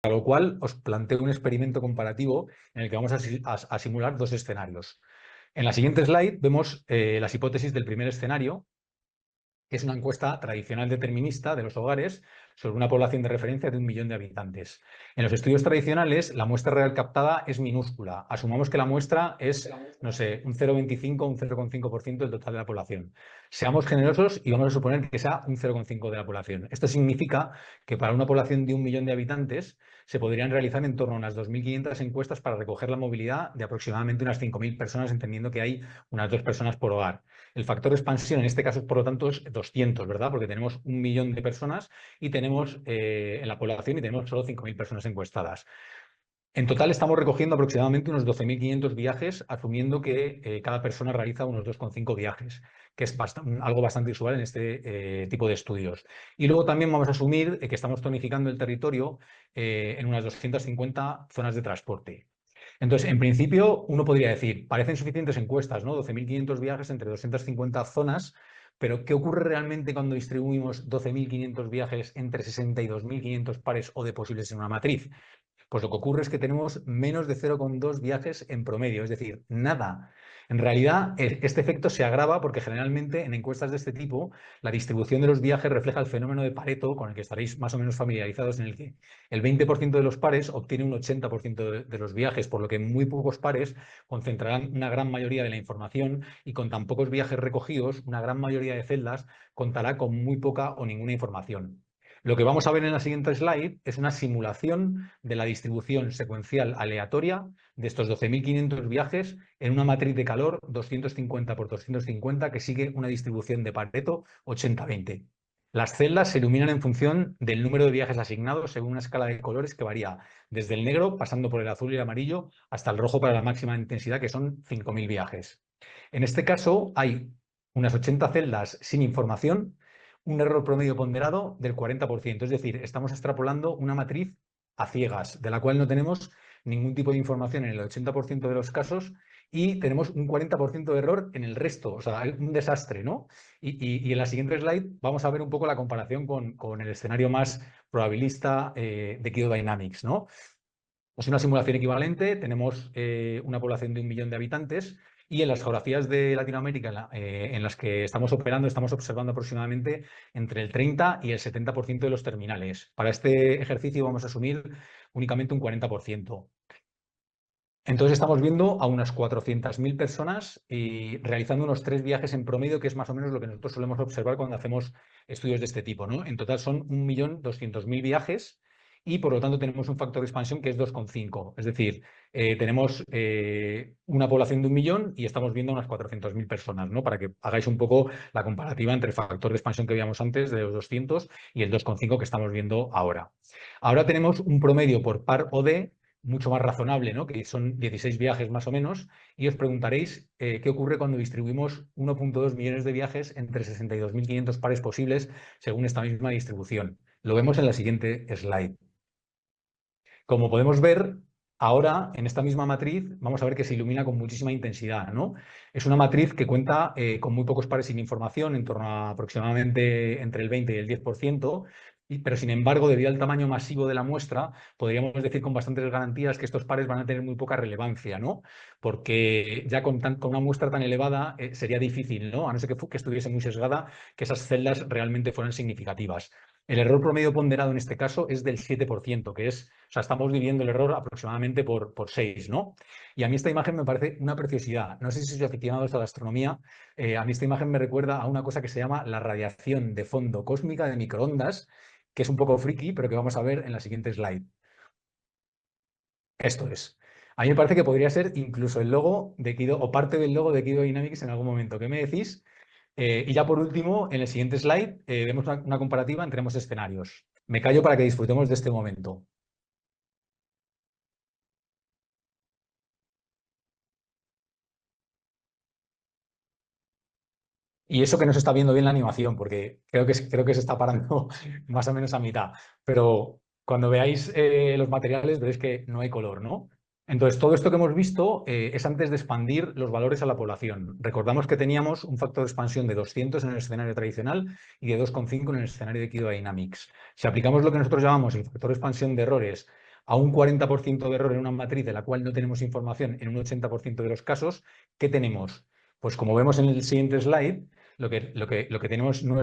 Para lo cual os planteo un experimento comparativo en el que vamos a simular dos escenarios. En la siguiente slide vemos las hipótesis del primer escenario, que es una encuesta tradicional determinista de los hogares sobre una población de referencia de 1 millón de habitantes. En los estudios tradicionales, la muestra real captada es minúscula. Asumamos que la muestra es, no sé, un 0,25 o un 0,5% del total de la población. Seamos generosos y vamos a suponer que sea un 0,5% de la población. Esto significa que para una población de 1 millón de habitantes se podrían realizar en torno a unas 2.500 encuestas para recoger la movilidad de aproximadamente unas 5.000 personas, entendiendo que hay unas 2 personas por hogar. El factor de expansión en este caso, por lo tanto, es 200, ¿verdad? Porque tenemos 1 millón de personas y tenemos en la población y tenemos solo 5.000 personas encuestadas. En total estamos recogiendo aproximadamente unos 12.500 viajes, asumiendo que cada persona realiza unos 2,5 viajes, que es algo bastante usual en este tipo de estudios. Y luego también vamos a asumir que estamos tonificando el territorio en unas 250 zonas de transporte. Entonces, en principio, uno podría decir, parecen suficientes encuestas, ¿no? 12.500 viajes entre 250 zonas, pero ¿qué ocurre realmente cuando distribuimos 12.500 viajes entre 62.500 pares o de posibles en una matriz? Pues lo que ocurre es que tenemos menos de 0,2 viajes en promedio, es decir, nada. En realidad, este efecto se agrava porque generalmente en encuestas de este tipo, la distribución de los viajes refleja el fenómeno de Pareto, con el que estaréis más o menos familiarizados, en el que el 20% de los pares obtiene un 80% de los viajes, por lo que muy pocos pares concentrarán una gran mayoría de la información y con tan pocos viajes recogidos, una gran mayoría de celdas contará con muy poca o ninguna información. Lo que vamos a ver en la siguiente slide es una simulación de la distribución secuencial aleatoria de estos 12.500 viajes en una matriz de calor 250 por 250 que sigue una distribución de Pareto 80-20. Las celdas se iluminan en función del número de viajes asignados según una escala de colores que varía desde el negro, pasando por el azul y el amarillo, hasta el rojo para la máxima intensidad, que son 5.000 viajes. En este caso hay unas 80 celdas sin información, un error promedio ponderado del 40%. Es decir, estamos extrapolando una matriz a ciegas, de la cual no tenemos ningún tipo de información en el 80% de los casos y tenemos un 40% de error en el resto. O sea, es un desastre, ¿no? Y en la siguiente slide vamos a ver un poco la comparación con el escenario más probabilista de Kido Dynamics, ¿no? Es una simulación equivalente, tenemos una población de 1 millón de habitantes y en las geografías de Latinoamérica en las que estamos operando estamos observando aproximadamente entre el 30 y el 70% de los terminales. Para este ejercicio vamos a asumir únicamente un 40%. Entonces estamos viendo a unas 400.000 personas y realizando unos 3 viajes en promedio, que es más o menos lo que nosotros solemos observar cuando hacemos estudios de este tipo, ¿no? En total son 1.200.000 viajes y por lo tanto tenemos un factor de expansión que es 2,5. Es decir, tenemos una población de 1 millón y estamos viendo unas 400.000 personas, ¿no? Para que hagáis un poco la comparativa entre el factor de expansión que veíamos antes de los 200 y el 2,5 que estamos viendo ahora. Ahora tenemos un promedio por par OD mucho más razonable, ¿no? Que son 16 viajes más o menos, y os preguntaréis qué ocurre cuando distribuimos 1,2 millones de viajes entre 62.500 pares posibles según esta misma distribución. Lo vemos en la siguiente slide. Como podemos ver, ahora en esta misma matriz vamos a ver que se ilumina con muchísima intensidad, ¿no? Es una matriz que cuenta con muy pocos pares sin información, en torno a aproximadamente entre el 20 y el 10%, pero sin embargo, debido al tamaño masivo de la muestra, podríamos decir con bastantes garantías que estos pares van a tener muy poca relevancia, ¿no? Porque ya con una muestra tan elevada sería difícil, ¿no? A no ser que estuviese muy sesgada, que esas celdas realmente fueran significativas. El error promedio ponderado en este caso es del 7%, que es, o sea, estamos dividiendo el error aproximadamente por 6, ¿no? Y a mí esta imagen me parece una preciosidad. No sé si sois aficionados a la astronomía. A mí esta imagen me recuerda a una cosa que se llama la radiación de fondo cósmica de microondas, que es un poco friki, pero que vamos a ver en la siguiente slide. Esto es. A mí me parece que podría ser incluso el logo de Kido, o parte del logo de Kido Dynamics en algún momento. ¿Qué me decís? Y ya por último, en el siguiente slide, vemos una comparativa entre ambos escenarios. Me callo para que disfrutemos de este momento. Y eso que no se está viendo bien la animación, porque creo que se está parando más o menos a mitad. Pero cuando veáis los materiales, veréis que no hay color, ¿no? Entonces, todo esto que hemos visto es antes de expandir los valores a la población. Recordamos que teníamos un factor de expansión de 200 en el escenario tradicional y de 2,5 en el escenario de Kido Dynamics. Si aplicamos lo que nosotros llamamos el factor de expansión de errores a un 40% de error en una matriz de la cual no tenemos información en un 80% de los casos, ¿qué tenemos? Pues como vemos en el siguiente slide, lo que tenemos no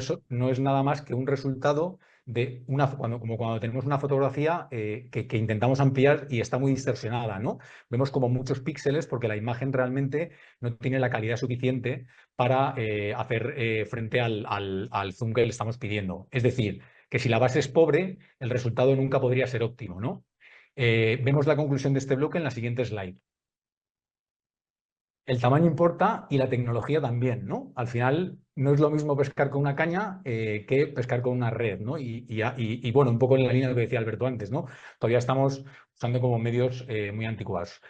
es nada más que un resultado de como cuando tenemos una fotografía que intentamos ampliar y está muy distorsionada, ¿no? Vemos como muchos píxeles porque la imagen realmente no tiene la calidad suficiente para hacer frente al zoom que le estamos pidiendo. Es decir, que si la base es pobre, el resultado nunca podría ser óptimo, ¿no? Vemos la conclusión de este bloque en la siguiente slide. El tamaño importa y la tecnología también, ¿no? Al final no es lo mismo pescar con una caña que pescar con una red, ¿no? Bueno, un poco en la línea de lo que decía Alberto antes, ¿no? Todavía estamos usando como medios muy anticuados.